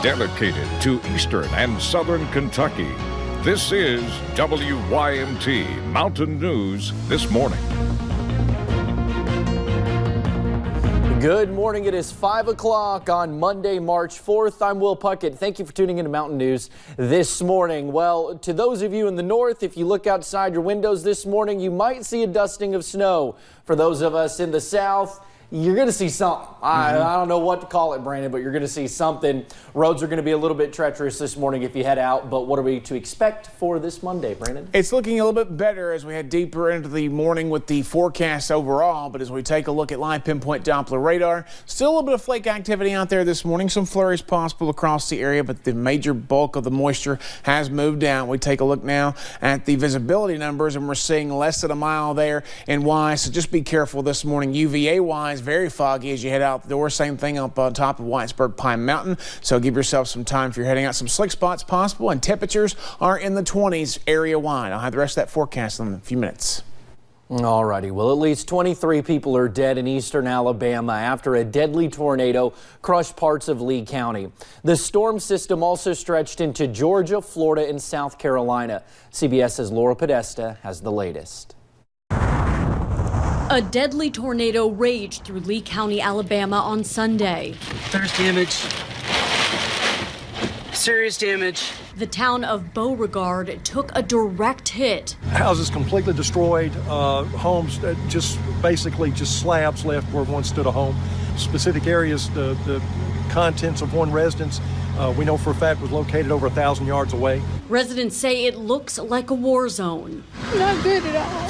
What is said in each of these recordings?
dedicated to Eastern and Southern Kentucky. This is WYMT Mountain News This Morning. Good morning. It is 5 o'clock on Monday, March 4th. I'm Will Puckett. Thank you for tuning into Mountain News this morning. Well, to those of you in the north, if you look outside your windows this morning, you might see a dusting of snow. For those of us in the south, you're going to see something. I don't know what to call it, Brandon, but you're going to see something. Roads are going to be a little bit treacherous this morning if you head out. But what are we to expect for this Monday, Brandon? It's looking a little bit better as we head deeper into the morning with the forecast overall. But as we take a look at live pinpoint Doppler radar, still a little bit of flake activity out there this morning. Some flurries possible across the area, but the major bulk of the moisture has moved down. We take a look now at the visibility numbers, and we're seeing less than a mile there in Wise. So just be careful this morning. UVA-wise, very foggy as you head out the door. Same thing up on top of Whitesburg Pine Mountain. So give yourself some time if you're heading out. Some slick spots possible, and temperatures are in the 20s area-wide. I'll have the rest of that forecast in a few minutes. All righty. Well, at least 23 people are dead in eastern Alabama after a deadly tornado crushed parts of Lee County. The storm system also stretched into Georgia, Florida, and South Carolina. CBS's Laura Podesta has the latest. A deadly tornado raged through Lee County, Alabama on Sunday. There's damage. Serious damage. The town of Beauregard took a direct hit. Houses completely destroyed, homes just slabs left where once stood a home. Specific areas, the contents of one residence, we know for a fact was located over 1,000 yards away. Residents say it looks like a war zone. Not good at all.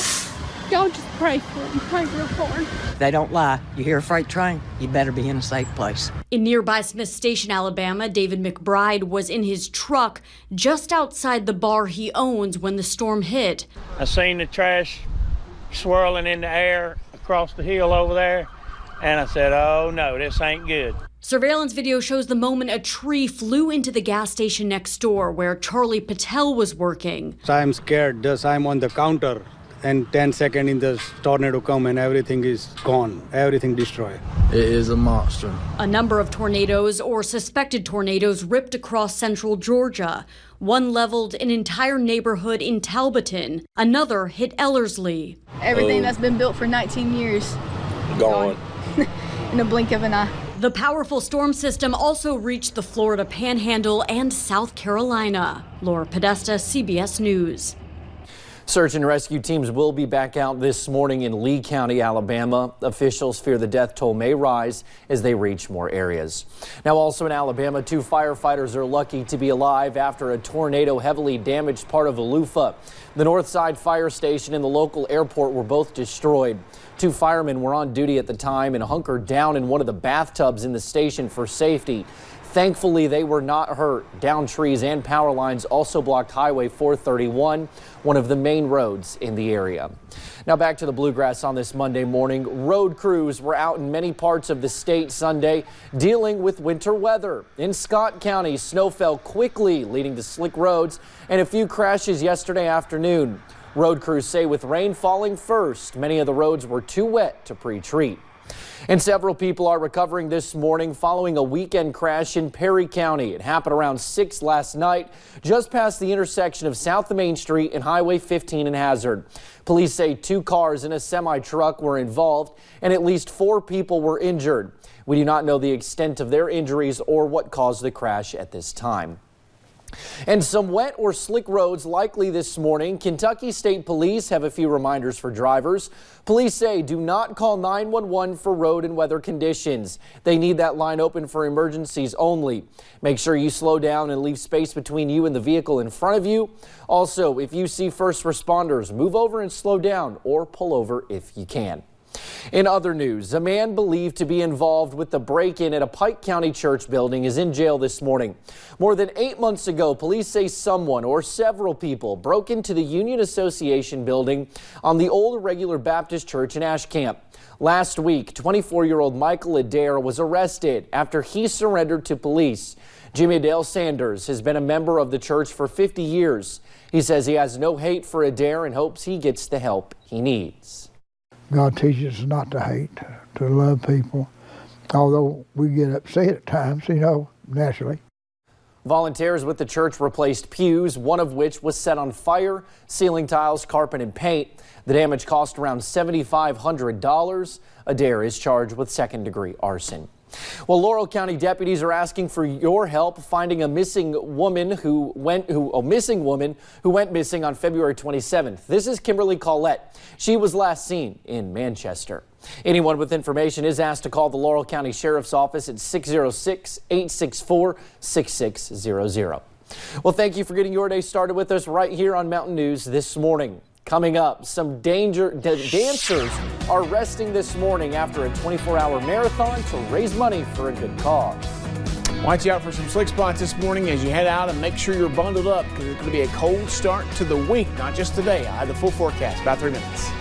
Y'all just pray for them. Pray real hard. They don't lie. You hear a freight train, you better be in a safe place. In nearby Smith Station, Alabama, David McBride was in his truck just outside the bar he owns when the storm hit. I seen the trash swirling in the air across the hill over there, and I said, oh no, this ain't good. Surveillance video shows the moment a tree flew into the gas station next door where Charlie Patel was working. I'm scared. I'm on the counter. And 10 seconds in the tornado come and everything is gone, everything destroyed. It is a monster. A number of tornadoes or suspected tornadoes ripped across central Georgia. One leveled an entire neighborhood in Talbotton. Another hit Ellerslie. Everything that's been built for 19 years. Gone. In a blink of an eye. The powerful storm system also reached the Florida Panhandle and South Carolina. Laura Podesta, CBS News. Search and rescue teams will be back out this morning in Lee County, Alabama. Officials fear the death toll may rise as they reach more areas. Now, also in Alabama, 2 firefighters are lucky to be alive after a tornado heavily damaged part of Aluffa. The Northside Fire Station and the local airport were both destroyed. 2 firemen were on duty at the time and hunkered down in one of the bathtubs in the station for safety. Thankfully, they were not hurt. Downed trees and power lines also blocked Highway 431, one of the main roads in the area. Now back to the bluegrass on this Monday morning. Road crews were out in many parts of the state Sunday dealing with winter weather. In Scott County, snow fell quickly, leading to slick roads and a few crashes yesterday afternoon. Road crews say with rain falling first, many of the roads were too wet to pre-treat. And several people are recovering this morning following a weekend crash in Perry County. It happened around 6 last night, just past the intersection of South Main Street and Highway 15 in Hazard. Police say 2 cars and a semi-truck were involved, and at least 4 people were injured. We do not know the extent of their injuries or what caused the crash at this time. And some wet or slick roads likely this morning. Kentucky State Police have a few reminders for drivers. Police say do not call 911 for road and weather conditions. They need that line open for emergencies only. Make sure you slow down and leave space between you and the vehicle in front of you. Also, if you see first responders, move over and slow down or pull over if you can. In other news, a man believed to be involved with the break-in at a Pike County church building is in jail this morning. More than 8 months ago, police say someone or several people broke into the Union Association building on the old Regular Baptist Church in Ashcamp. Last week, 24-year-old Michael Adair was arrested after he surrendered to police. Jimmy Dale Sanders has been a member of the church for 50 years. He says he has no hate for Adair and hopes he gets the help he needs. God teaches us not to hate, to love people, although we get upset at times, naturally. Volunteers with the church replaced pews, one of which was set on fire, ceiling tiles, carpet, and paint. The damage cost around $7,500. Adair is charged with second-degree arson. Well, Laurel County deputies are asking for your help finding a missing woman who went missing on February 27th. This is Kimberly Collette. She was last seen in Manchester. Anyone with information is asked to call the Laurel County Sheriff's Office at 606-864-6600. Well, thank you for getting your day started with us right here on Mountain News this morning. Coming up, some dancers are resting this morning after a 24-hour marathon to raise money for a good cause. Watch out for some slick spots this morning as you head out, and make sure you're bundled up because it's going to be a cold start to the week, not just today. I have the full forecast about 3 minutes.